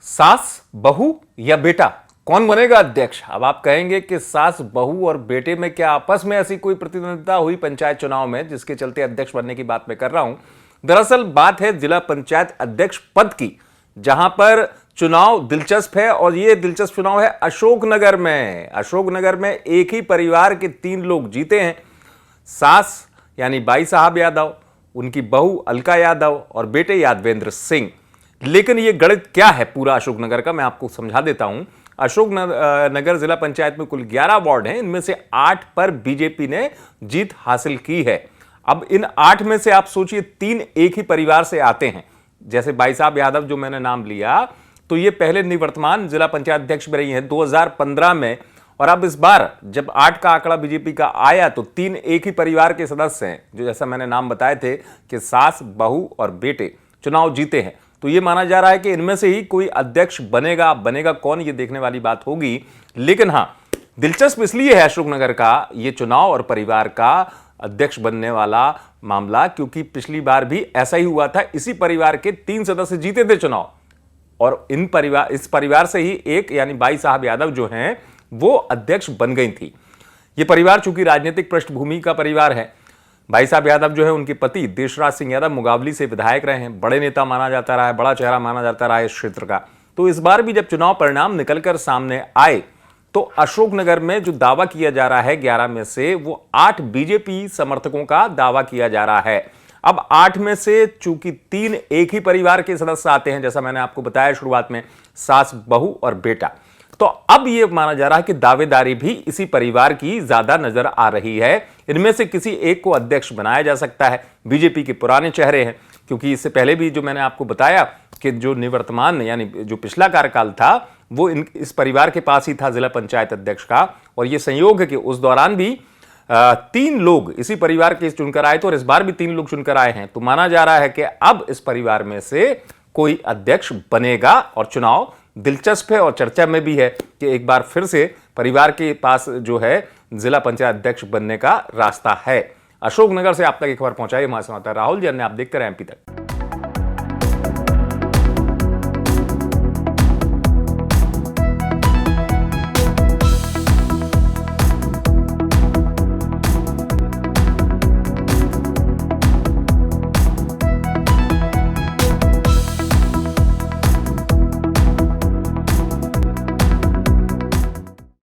सास, बहू या बेटा, कौन बनेगा अध्यक्ष? अब आप कहेंगे कि सास, बहू और बेटे में क्या आपस में ऐसी कोई प्रतिद्वंदिता हुई पंचायत चुनाव में जिसके चलते अध्यक्ष बनने की बात मैं कर रहा हूं। दरअसल बात है जिला पंचायत अध्यक्ष पद की, जहां पर चुनाव दिलचस्प है और यह दिलचस्प चुनाव है अशोकनगर में। अशोकनगर में एक ही परिवार के 3 लोग जीते हैं। सास यानी बाई साहब यादव, उनकी बहू अलका यादव और बेटे यादवेंद्र सिंह। लेकिन यह गणित क्या है पूरा अशोकनगर का, मैं आपको समझा देता हूं। अशोकनगर जिला पंचायत में कुल 11 वार्ड हैं, इनमें से 8 पर बीजेपी ने जीत हासिल की है। अब इन 8 में से आप सोचिए 3 एक ही परिवार से आते हैं। जैसे बाई साहब यादव जो मैंने नाम लिया, तो ये पहले निवर्तमान जिला पंचायत अध्यक्ष भी रही हैं 2015 में, और अब इस बार जब 8 का आंकड़ा बीजेपी का आया तो 3 एक ही परिवार के सदस्य हैं, जो जैसा मैंने नाम बताए थे कि सास, बहू और बेटे चुनाव जीते हैं। तो यह माना जा रहा है कि इनमें से ही कोई अध्यक्ष बनेगा कौन, ये देखने वाली बात होगी। लेकिन हां, दिलचस्प इसलिए है अशोकनगर का ये चुनाव और परिवार का अध्यक्ष बनने वाला मामला, क्योंकि पिछली बार भी ऐसा ही हुआ था। इसी परिवार के 3 सदस्य जीते थे चुनाव, और इस परिवार से ही एक यानी बाई साहब यादव जो हैं वो अध्यक्ष बन गई थी। ये परिवार चूंकि राजनीतिक पृष्ठभूमि का परिवार है, भाई साहब यादव जो है उनके पति देशराज सिंह यादव मुगावली से विधायक रहे हैं, बड़े नेता माना जाता रहा है, बड़ा चेहरा माना जाता रहा है इस क्षेत्र का। तो इस बार भी जब चुनाव परिणाम निकलकर सामने आए तो अशोकनगर में जो दावा किया जा रहा है 11 में से, वो 8 बीजेपी समर्थकों का दावा किया जा रहा है। अब 8 में से चूंकि 3 एक ही परिवार के सदस्य आते हैं, जैसा मैंने आपको बताया शुरुआत में, सास, बहू और बेटा, तो अब यह माना जा रहा है कि दावेदारी भी इसी परिवार की ज्यादा नजर आ रही है। इनमें से किसी एक को अध्यक्ष बनाया जा सकता है। बीजेपी के पुराने चेहरे हैं, क्योंकि इससे पहले भी जो मैंने आपको बताया कि जो निवर्तमान यानी जो पिछला कार्यकाल था वो इस परिवार के पास ही था जिला पंचायत अध्यक्ष का, और यह संयोग है कि उस दौरान भी 3 लोग इसी परिवार के चुनकर आए थे और इस बार भी 3 लोग चुनकर आए हैं। तो माना जा रहा है कि अब इस परिवार में से कोई अध्यक्ष बनेगा और चुनाव दिलचस्प है और चर्चा में भी है कि एक बार फिर से परिवार के पास जो है जिला पंचायत अध्यक्ष बनने का रास्ता है। अशोकनगर से आप तक एक खबर पहुंचाई हमारे संवाददाता राहुल जी, अन्य आप देखते रहे एमपी तक।